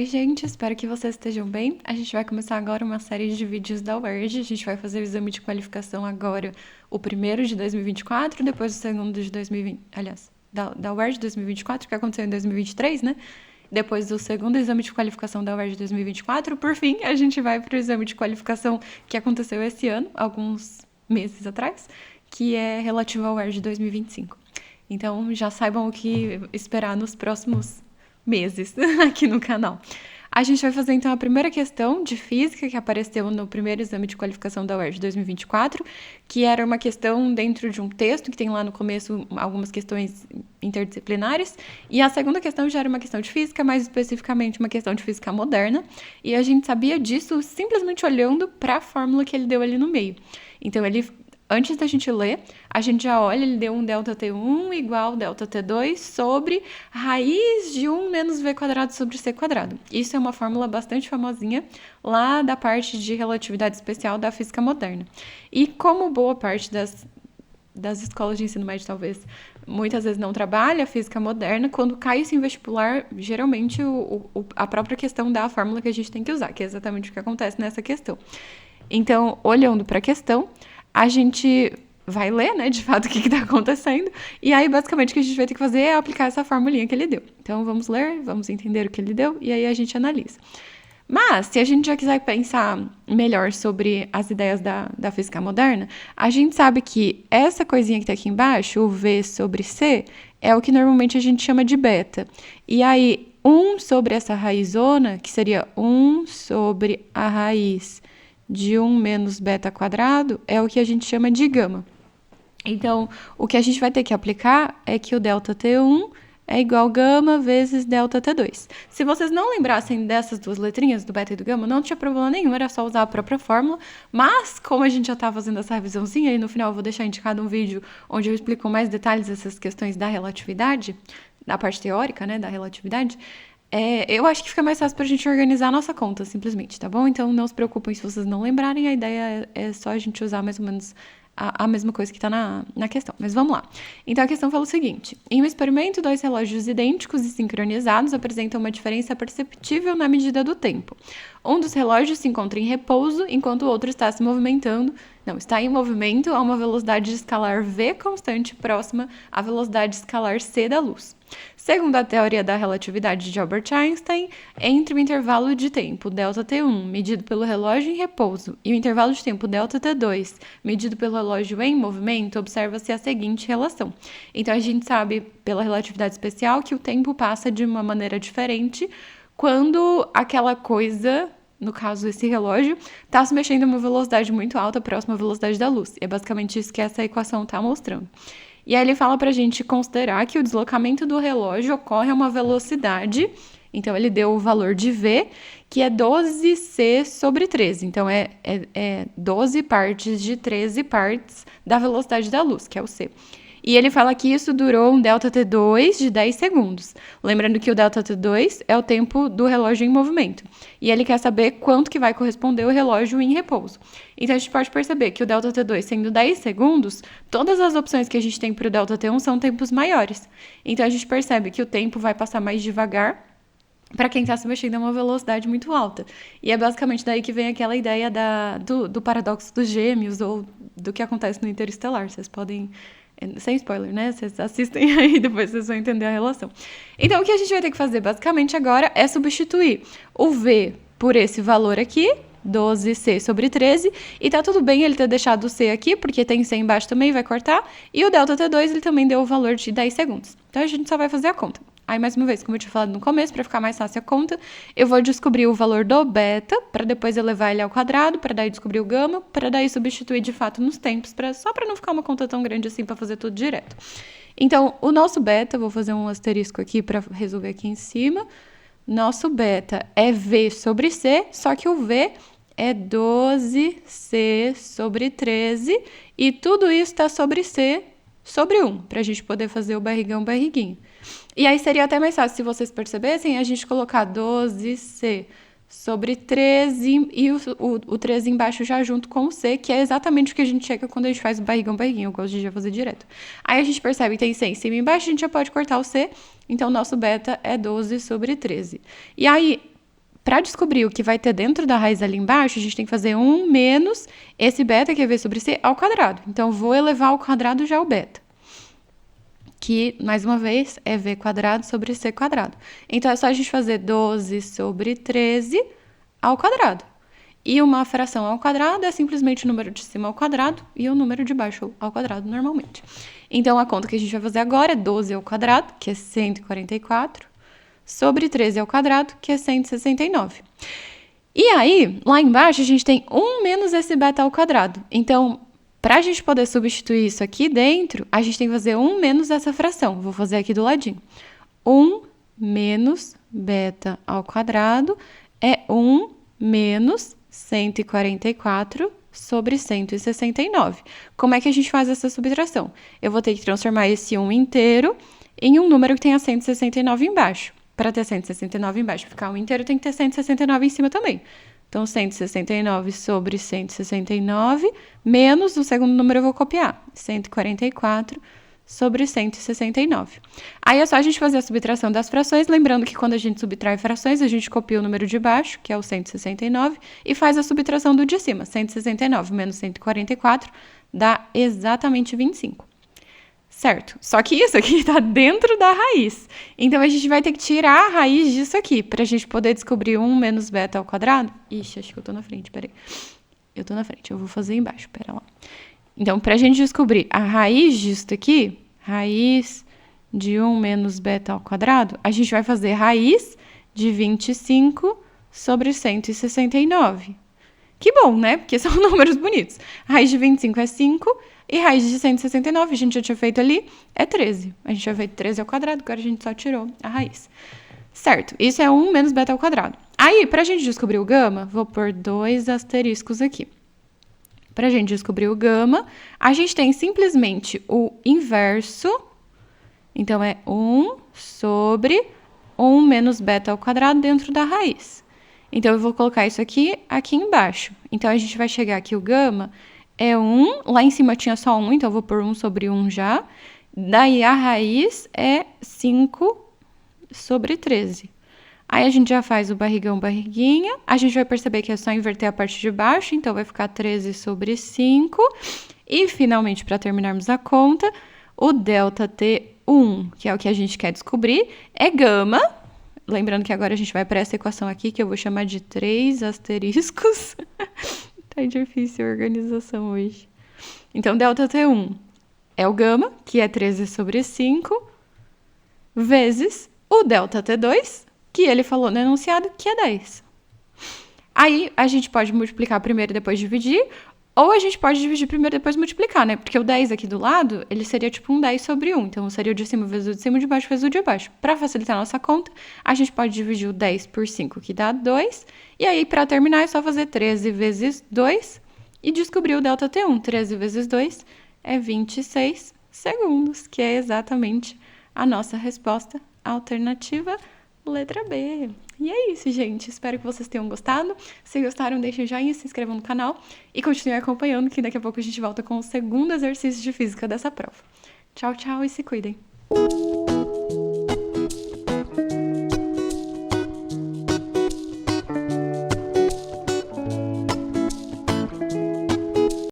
Oi, gente, espero que vocês estejam bem. A gente vai começar agora uma série de vídeos da UERJ. A gente vai fazer o exame de qualificação agora, o primeiro de 2024, depois o segundo de 2020, aliás, da UERJ 2024, que aconteceu em 2023, né? Depois do segundo exame de qualificação da UERJ 2024, por fim, a gente vai para o exame de qualificação que aconteceu esse ano, alguns meses atrás, que é relativo ao UERJ 2025. Então, já saibam o que esperar nos próximos meses aqui no canal. A gente vai fazer então a primeira questão de física que apareceu no primeiro exame de qualificação da UERJ 2024, que era uma questão dentro de um texto que tem lá no começo algumas questões interdisciplinares, e a segunda questão já era uma questão de física, mais especificamente uma questão de física moderna, e a gente sabia disso simplesmente olhando para a fórmula que ele deu ali no meio. Então antes da gente ler, a gente já olha, ele deu um ΔT1 igual ΔT2 sobre raiz de 1 menos V quadrado sobre C quadrado. Isso é uma fórmula bastante famosinha lá da parte de relatividade especial da física moderna. E como boa parte das escolas de ensino médio, talvez, muitas vezes não trabalha a física moderna, quando cai isso em vestibular, geralmente a própria questão dá a fórmula que a gente tem que usar, que é exatamente o que acontece nessa questão. Então, olhando para a questão, a gente vai ler, né, de fato, o que está acontecendo, e aí, basicamente, o que a gente vai ter que fazer é aplicar essa formulinha que ele deu. Então, vamos ler, vamos entender o que ele deu, e aí a gente analisa. Mas, se a gente já quiser pensar melhor sobre as ideias da física moderna, a gente sabe que essa coisinha que está aqui embaixo, o V sobre C, é o que normalmente a gente chama de beta. E aí, 1 sobre essa raizona, que seria 1 sobre a raiz de 1 menos beta quadrado, é o que a gente chama de gama. Então, o que a gente vai ter que aplicar é que o ΔT1 é igual gama vezes ΔT2. Se vocês não lembrassem dessas duas letrinhas, do beta e do gama, não tinha problema nenhum, era só usar a própria fórmula, mas como a gente já está fazendo essa revisãozinha, e no final eu vou deixar indicado um vídeo onde eu explico mais detalhes dessas questões da relatividade, da parte teórica, né, da relatividade, eu acho que fica mais fácil pra gente organizar a nossa conta, simplesmente, tá bom? Então, não se preocupem se vocês não lembrarem, a ideia é só a gente usar mais ou menos a mesma coisa que está na questão. Mas vamos lá. Então, a questão fala o seguinte. Em um experimento, 2 relógios idênticos e sincronizados apresentam uma diferença perceptível na medida do tempo. Um dos relógios se encontra em repouso, enquanto o outro está em movimento a uma velocidade escalar v constante próxima à velocidade escalar c da luz. Segundo a teoria da relatividade de Albert Einstein, entre o intervalo de tempo ΔT1, medido pelo relógio em repouso, e o intervalo de tempo ΔT2, medido pelo relógio em movimento, observa-se a seguinte relação. Então, a gente sabe, pela relatividade especial, que o tempo passa de uma maneira diferente quando aquela coisa, no caso esse relógio, está se mexendo a uma velocidade muito alta, próxima à velocidade da luz. E é basicamente isso que essa equação está mostrando. E aí ele fala para a gente considerar que o deslocamento do relógio ocorre a uma velocidade, então ele deu o valor de V, que é 12c sobre 13. Então, é 12 partes de 13 partes da velocidade da luz, que é o c. E ele fala que isso durou um ΔT2 de 10 segundos. Lembrando que o ΔT2 é o tempo do relógio em movimento. E ele quer saber quanto que vai corresponder o relógio em repouso. Então, a gente pode perceber que o ΔT2 sendo 10 segundos, todas as opções que a gente tem para o ΔT1 são tempos maiores. Então, a gente percebe que o tempo vai passar mais devagar para quem está se mexendo a uma velocidade muito alta. E é basicamente daí que vem aquela ideia do paradoxo dos gêmeos ou do que acontece no Interestelar. Vocês podem... Sem spoiler, né? Vocês assistem aí, depois vocês vão entender a relação. Então, o que a gente vai ter que fazer, basicamente, agora é substituir o V por esse valor aqui, 12c sobre 13, e tá tudo bem ele ter deixado o c aqui, porque tem c embaixo também, vai cortar, e o ΔT2 ele também deu o valor de 10 segundos. Então, a gente só vai fazer a conta. Aí, mais uma vez, como eu tinha falado no começo, para ficar mais fácil a conta, eu vou descobrir o valor do beta, para depois elevar ele ao quadrado, para daí descobrir o gama, para daí substituir de fato nos tempos, só para não ficar uma conta tão grande assim, para fazer tudo direto. Então, o nosso beta, vou fazer um asterisco aqui para resolver aqui em cima, nosso beta é V sobre C, só que o V é 12C sobre 13, e tudo isso está sobre C sobre 1, para a gente poder fazer o barriguinho. E aí seria até mais fácil, se vocês percebessem, a gente colocar 12C sobre 13 e o 13 embaixo já junto com o C, que é exatamente o que a gente chega quando a gente faz o barriguinho. Eu gosto de já fazer direto. Aí a gente percebe que tem C em cima e embaixo, a gente já pode cortar o C. Então, o nosso beta é 12 sobre 13. E aí, para descobrir o que vai ter dentro da raiz ali embaixo, a gente tem que fazer 1 menos esse beta, que é v sobre c, ao quadrado. Então, vou elevar ao quadrado já o beta, que, mais uma vez, é v quadrado sobre c quadrado. Então, é só a gente fazer 12 sobre 13 ao quadrado. E uma fração ao quadrado é simplesmente o número de cima ao quadrado e o número de baixo ao quadrado, normalmente. Então, a conta que a gente vai fazer agora é 12 ao quadrado, que é 144, sobre 13 ao quadrado, que é 169. E aí, lá embaixo, a gente tem 1 menos esse beta ao quadrado. Então, para a gente poder substituir isso aqui dentro, a gente tem que fazer 1 menos essa fração. Vou fazer aqui do ladinho. 1 menos beta ao quadrado é 1 menos 144 sobre 169. Como é que a gente faz essa subtração? Eu vou ter que transformar esse 1 inteiro em um número que tenha 169 embaixo. Para ter 169 embaixo, ficar 1 inteiro, tem que ter 169 em cima também. Então, 169 sobre 169, menos o segundo número eu vou copiar, 144 sobre 169. Aí é só a gente fazer a subtração das frações, lembrando que quando a gente subtrai frações, a gente copia o número de baixo, que é o 169, e faz a subtração do de cima. 169 menos 144 dá exatamente 25. Certo? Só que isso aqui está dentro da raiz. Então, a gente vai ter que tirar a raiz disso aqui, para a gente poder descobrir 1 menos beta ao quadrado. Ixi, acho que eu tô na frente, peraí. Eu tô na frente, eu vou fazer embaixo, pera lá. Então, para a gente descobrir a raiz disso aqui, raiz de 1 menos beta ao quadrado, a gente vai fazer raiz de 25 sobre 169. Que bom, né? Porque são números bonitos. Raiz de 25 é 5 e raiz de 169, a gente já tinha feito ali, é 13. A gente já fez 13 ao quadrado, agora a gente só tirou a raiz. Certo, isso é 1 menos beta ao quadrado. Aí, para a gente descobrir o gama, vou pôr 2 asteriscos aqui. Para a gente descobrir o gama, a gente tem simplesmente o inverso. Então, é 1 sobre 1 menos beta ao quadrado dentro da raiz. Então, eu vou colocar isso aqui embaixo. Então, a gente vai chegar aqui, o gama é 1. Lá em cima tinha só 1, então eu vou pôr 1 sobre 1 já. Daí, a raiz é 5 sobre 13. Aí, a gente já faz o barrigão, barriguinha. A gente vai perceber que é só inverter a parte de baixo. Então, vai ficar 13 sobre 5. E, finalmente, para terminarmos a conta, o ΔT1, que é o que a gente quer descobrir, é gama. Lembrando que agora a gente vai para essa equação aqui, que eu vou chamar de 3 asteriscos. Tá difícil a organização hoje. Então, ΔT1 é o gama, que é 13 sobre 5, vezes o ΔT2, que ele falou no enunciado, que é 10. Aí, a gente pode multiplicar primeiro e depois dividir, ou a gente pode dividir primeiro e depois multiplicar, né? Porque o 10 aqui do lado, ele seria tipo um 10 sobre 1. Então, seria o de cima vezes o de cima, o de baixo vezes o de baixo. Para facilitar a nossa conta, a gente pode dividir o 10 por 5, que dá 2. E aí, para terminar, é só fazer 13 vezes 2 e descobrir o ΔT1. 13 vezes 2 é 26 segundos, que é exatamente a nossa resposta alternativa, letra B. E é isso, gente. Espero que vocês tenham gostado. Se gostaram, deixem joinha, se inscrevam no canal e continuem acompanhando, que daqui a pouco a gente volta com o segundo exercício de física dessa prova. Tchau, tchau e se cuidem!